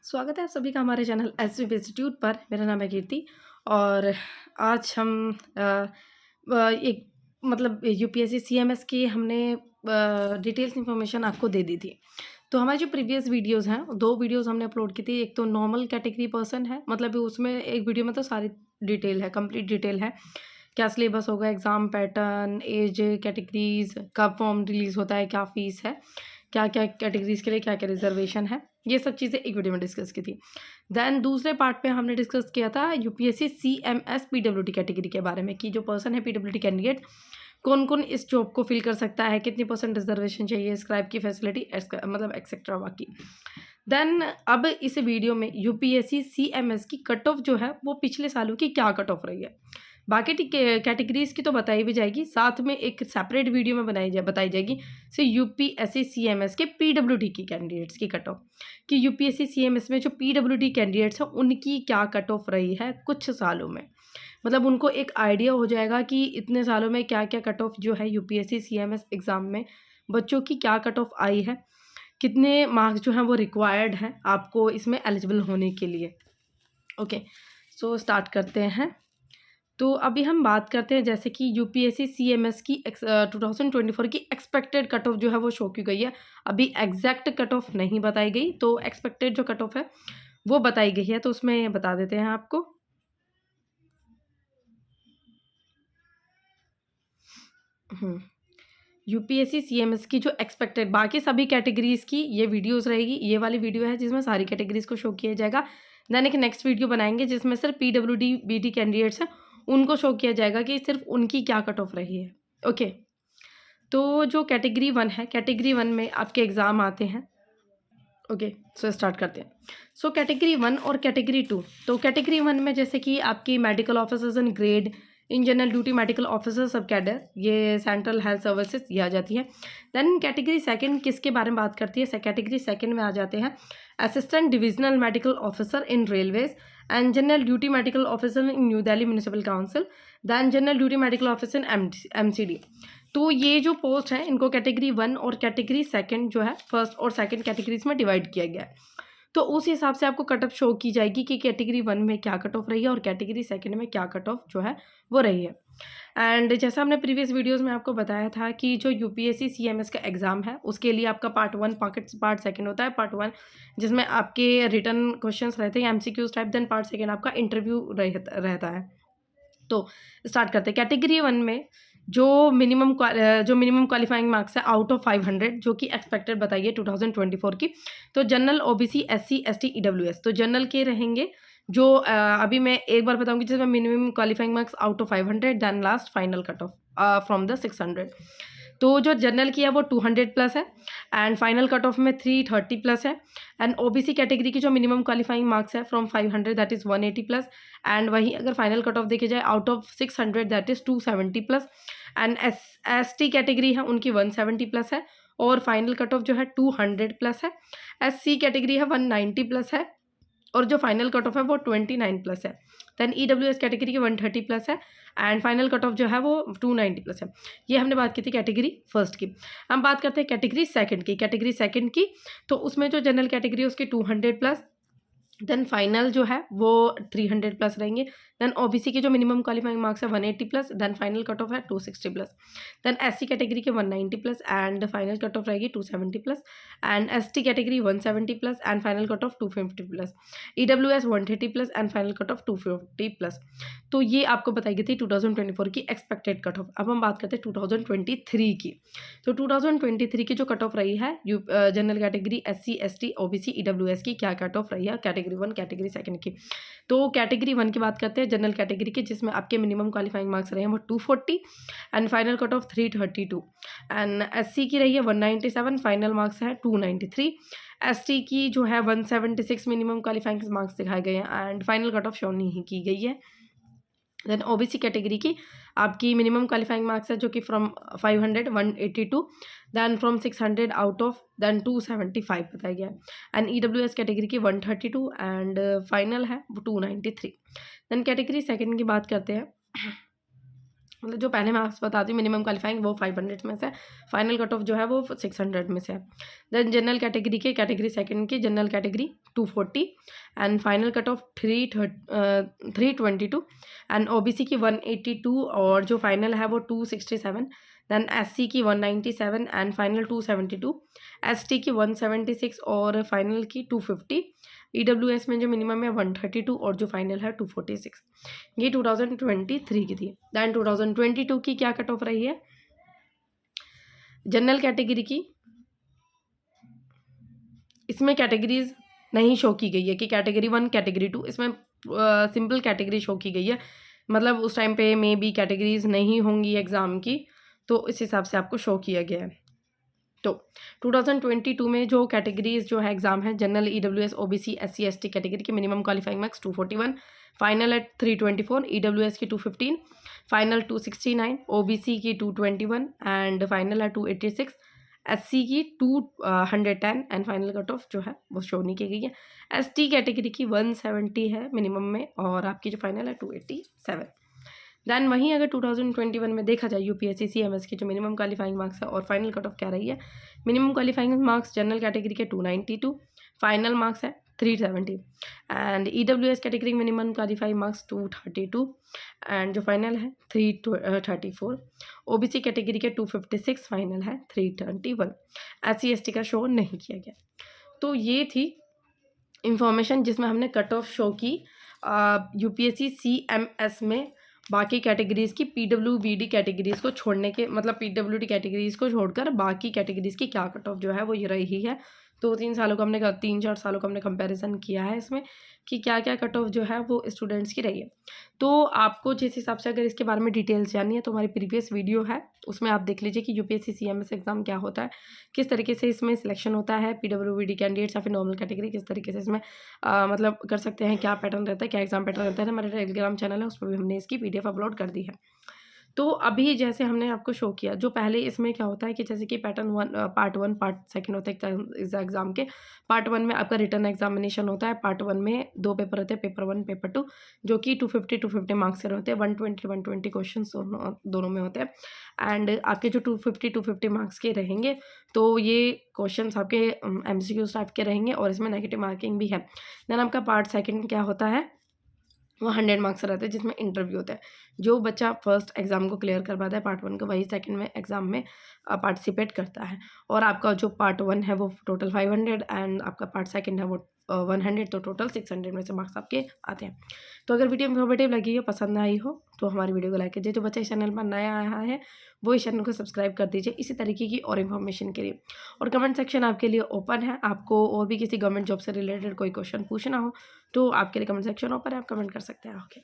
स्वागत है आप सभी का हमारे चैनल एसवी इंस्टीट्यूट पर। मेरा नाम है कीर्ति और आज हम एक मतलब यूपीएससी सीएमएस की हमने डिटेल्स इन्फॉर्मेशन आपको दे दी थी। तो हमारी जो प्रीवियस वीडियोस हैं, 2 वीडियोस हमने अपलोड की थी। एक तो नॉर्मल कैटेगरी पर्सन है, मतलब उसमें एक वीडियो में तो सारी डिटेल है, कंप्लीट डिटेल है। क्या सिलेबस होगा, एग्ज़ाम पैटर्न, एज कैटेगरीज़, कब फॉर्म रिलीज़ होता है, क्या फ़ीस है, क्या-क्या कैटेगरीज़ के लिए क्या-क्या रिज़र्वेशन है, ये सब चीज़ें एक वीडियो में डिस्कस की थी। देन दूसरे पार्ट पे हमने डिस्कस किया था यूपीएससी सीएमएस पीडब्ल्यूडी कैटेगरी के बारे में कि जो पर्सन है पीडब्ल्यूडी कैंडिडेट कौन-कौन इस जॉब को फिल कर सकता है, कितनी परसेंट रिज़र्वेशन चाहिए, स्क्राइब की फैसिलिटी मतलब एक्सेट्रा बाकी। देन अब इस वीडियो में यूपीएससी सीएमएस की कट ऑफ जो है वो पिछले सालों की क्या कट ऑफ रही है। बाकी कैटेगरीज की तो बताई भी जाएगी, साथ में एक सेपरेट वीडियो में बताई जाएगी यूपीएससी सीएमएस के पीडब्ल्यूडी की कैंडिडेट्स की कट ऑफ कि यूपीएससी सीएमएस में जो पीडब्ल्यूडी कैंडिडेट्स हैं उनकी क्या कट ऑफ रही है कुछ सालों में। मतलब उनको एक आइडिया हो जाएगा कि इतने सालों में क्या क्या कट ऑफ जो है यूपीएससी सीएमएस एग्ज़ाम में बच्चों की क्या कट ऑफ आई है, कितने मार्क्स जो हैं वो रिक्वायर्ड हैं आपको इसमें एलिजिबल होने के लिए। ओके, सो स्टार्ट करते हैं। तो अभी हम बात करते हैं जैसे कि यूपीएससी सीएमएस की 2024 की एक्सपेक्टेड कट ऑफ जो है वो शो की गई है। अभी एग्जैक्ट कट ऑफ नहीं बताई गई, तो एक्सपेक्टेड जो कट ऑफ है वो बताई गई है, तो उसमें बता देते हैं आपको। यूपीएससी सीएमएस की जो एक्सपेक्टेड बाकी सभी कैटेगरीज की ये वीडियोस रहेगी। ये वाली वीडियो है जिसमें सारी कैटेगरीज को शो किया जाएगा। देन एक नेक्स्ट वीडियो बनाएंगे जिसमें सिर्फ पीडब्ल्यूडी बीडी कैंडिडेट्स हैं उनको शो किया जाएगा कि सिर्फ उनकी क्या कट ऑफ रही है। ओके, तो जो कैटेगरी 1 है, कैटेगरी 1 में आपके एग्ज़ाम आते हैं। ओके, सो स्टार्ट करते हैं। सो कैटेगरी 1 और कैटेगरी 2। तो कैटेगरी 1 में जैसे कि आपकी medical officers in grade, in general duty medical officer सब कैडर, ये सेंट्रल हेल्थ सर्विसेज ये आ जाती है। देन कैटेगरी 2 किसके बारे में बात करती है? कैटेगरी 2 में आ जाते हैं assistant divisional medical officer in railways and general duty medical officer in New Delhi Municipal Council, then general duty medical officer in MCD. तो ये जो पोस्ट हैं इनको कैटेगरी 1 और कैटेगरी 2 जो है फर्स्ट और सेकंड कैटेगरीज में डिवाइड किया गया है। तो उस हिसाब से आपको कट ऑफ शो की जाएगी कि कैटेगरी 1 में क्या कट ऑफ रही है और कैटेगरी 2 में क्या कट ऑफ जो है वो रही है। एंड जैसा हमने प्रीवियस वीडियोस में आपको बताया था कि जो यूपीएससी सीएमएस का एग्ज़ाम है उसके लिए आपका पार्ट 1 पार्ट 2 होता है। पार्ट 1 जिसमें आपके रिटन क्वेश्चंस रहते हैं एमसीक्यूज टाइप, देन पार्ट 2 आपका इंटरव्यू रहता है। तो स्टार्ट करते हैं। कैटेगरी 1 में जो मिनिमम क्वालिफाइंग मार्क्स है आउट ऑफ 500 जो कि एक्सपेक्टेड बताइए 2024 की। तो general, OBC, SC, ST, EWS, तो जनरल के रहेंगे जो अभी मैं एक बार बताऊंगी जिसमें minimum qualifying marks out of 500, then last final cut off from the 600। तो जो जनरल की है वो 200 प्लस है एंड फाइनल कट ऑफ में 330 प्लस है। एंड ओबीसी कैटेगरी की जो मिनिमम क्वालिफाइंग मार्क्स है from 500 that is 180 plus. And वहीं अगर फाइनल कट ऑफ देखी जाए out of 600 that is 270 plus. And ST category है उनकी 170 प्लस है और फाइनल कट ऑफ जो है 200 प्लस है। एससी कैटेगरी है 190 प्लस है और जो फाइनल कट ऑफ है वो 29 प्लस है। देन ईडब्ल्यूएस कैटेगरी की 130 प्लस है एंड फाइनल कट ऑफ जो है वो 290 प्लस है। ये हमने बात की थी कैटेगरी फर्स्ट की। हम बात करते हैं कैटेगरी सेकंड की। तो उसमें जो जनरल कैटेगरी है उसकी 200 प्लस, देन फाइनल जो है वो 300 प्लस रहेंगे। देन ओबीसी के जो मिनिमम क्वालिफाइंग मार्क्स है 180 plus, then final cut off है 260 प्लस। देन एससी कैटेगरी के 190 plus and final cut off रहेगी 270 plus. And ST category 170 plus and final cut off 250 plus. EWS 130 plus and final cut off 250 plus. तो ये आपको बताई गई थी 2024 की एक्सपेक्टेड कट ऑफ। अब हम बात करते हैं 2023 की। तो 2023 की जो कट ऑफ रही है general category, SC, ST, OBC, EWS की क्या कट ऑफ रही है कैटेगरी 1 कैटेगरी 2 की। तो कैटेगरी 1 की बात करते हैं जनरल कैटेगरी की, जिसमें आपके मिनिमम क्वालिफाइंग मार्क्स रहे हैं वो 240 and final cut of 332। And SC की रही है 197, फाइनल मार्क्स है 293। एसटी की जो है 176 मिनिमम क्वालिफाइंग मार्क्स दिखाए गए हैं and final cut of show नहीं की गई है। देन ओबीसी कैटेगरी की आपकी मिनिमम क्वालिफाइंग मार्क्स है जो कि from 500 182, then from 600 out of then 275 बताया गया है। एंड ईडब्ल्यूएस कैटेगरी की 132 एंड फाइनल है वो 293। देन कैटेगरी 2 की बात करते हैं। मतलब जो पहले मार्क्स बताती हूँ मिनिमम क्वालिफाइंग वो 500 में से, फाइनल कट ऑफ जो है वो 600 में से है। देन जनरल कैटेगरी के कैटेगरी सेकंड की general category 240 and final cut of 322 and OBC की 182 और जो फाइनल है वो 267। देन एससी की 197 एंड फाइनल 272, एसटी की 176 और फाइनल की 250, ईडब्ल्यूएस में जो मिनिमम है 132 और जो फाइनल है 246। ये 2023 की थी। दैन 2022 की क्या कट ऑफ रही है जनरल कैटेगरी की, इसमें कैटेगरीज नहीं शो की गई है कि कैटेगरी 1 कैटेगरी 2, इसमें सिंपल कैटेगरी शो की गई है। मतलब उस टाइम पे मे बी कैटेगरीज नहीं होंगी एग्ज़ाम की, तो इस हिसाब से आपको शो किया गया है। तो 2022 में जो कैटेगरीज जो है एग्जाम है general, EWS, OBC, SC ST category के minimum qualifying marks 241, final at 324, EWS की 215, फाइनल 269, ओबीसी की 221 एंड फाइनल है 286, एससी की 210 एंड फाइनल कट ऑफ जो है वो शो नहीं की गई है। एसटी कैटेगरी की 170 है मिनिमम में और आपकी जो फाइनल है 287। दैन वहीं अगर 2021 में देखा जाए यूपीएससी सीएमएस की जो मिनिमम क्वालिफाइंग मार्क्स है और फाइनल कट ऑफ क्या रही है, minimum qualifying marks general category के 292, फाइनल मार्क्स है 370 and EWS category minimum qualifying marks 232 and जो फाइनल है 334, ओबीसी कैटेगरी के 256, फाइनल है 321, एससी एसटी का शो नहीं किया गया। तो ये थी इंफॉर्मेशन जिसमें हमने कट ऑफ शो की यूपीएससी सीएमएस में बाकी कैटेगरीज की पीडब्ल्यूबीडी कैटेगरीज को छोड़ने के, मतलब पीडब्ल्यूडी कैटेगरीज को छोड़कर बाकी कैटेगरीज की क्या कट ऑफ जो है वो ये रही है। 2-3 सालों का हमने 3-4 सालों का हमने कंपैरिजन किया है इसमें कि क्या क्या कट ऑफ जो है वो स्टूडेंट्स की रही है। तो आपको जिस हिसाब से अगर इसके बारे में डिटेल्स जाननी है तो हमारी प्रीवियस वीडियो है, उसमें आप देख लीजिए कि यूपीएससी सीएमएस एग्जाम क्या होता है, किस तरीके से इसमें सिलेक्शन होता है, पीडब्ल्यूबीडी कैंडिडेट्स या फिर नॉर्मल कैटेगरी किस तरीके से इसमें मतलब कर सकते हैं, क्या पैटर्न रहता है, क्या एग्जाम पैटर्न रहता है। हमारे टेलीग्राम चैनल है उसमें भी हमने इसकी पीडीएफ अपलोड कर दी है। तो अभी जैसे हमने आपको शो किया, जो पहले इसमें क्या होता है कि जैसे कि पार्ट 1 पार्ट सेकंड होता है एग्जाम के। पार्ट 1 में आपका रिटर्न एग्जामिनेशन होता है, पार्ट 1 में 2 पेपर होते हैं, पेपर 1 पेपर 2, जो कि 250 मार्क्स के होते हैं, 120 क्वेश्चन दोनों में होते हैं। एंड आपके जो 250 मार्क्स के रहेंगे तो ये क्वेश्चन आपके एमसीक्यू टाइप के रहेंगे और इसमें नेगेटिव मार्किंग भी है। देन आपका पार्ट सेकंड क्या होता है, वो 100 मार्क्स रहते हैं जिसमें इंटरव्यू होता है। जो बच्चा फर्स्ट एग्जाम को क्लियर कर पाता है पार्ट 1 का, वही सेकंड में एग्जाम में पार्टिसिपेट करता है। और आपका जो पार्ट 1 है वो टोटल 500 एंड आपका पार्ट सेकंड है वो 100, तो टोटल 600 में से मार्क्स आपके आते हैं। तो अगर वीडियो इन्फॉर्मेटिव लगी हो, पसंद आई हो, तो हमारी वीडियो को लाइक कीजिए। जो बच्चा इस चैनल पर नया आया है वो इस चैनल को सब्सक्राइब कर दीजिए इसी तरीके की और इन्फॉर्मेशन के लिए। और कमेंट सेक्शन आपके लिए ओपन है, आपको और भी किसी गवर्नमेंट जॉब से रिलेटेड कोई क्वेश्चन पूछना हो तो आपके लिए कमेंट सेक्शन ओपन है, आप कमेंट कर सकते हैं। ओके।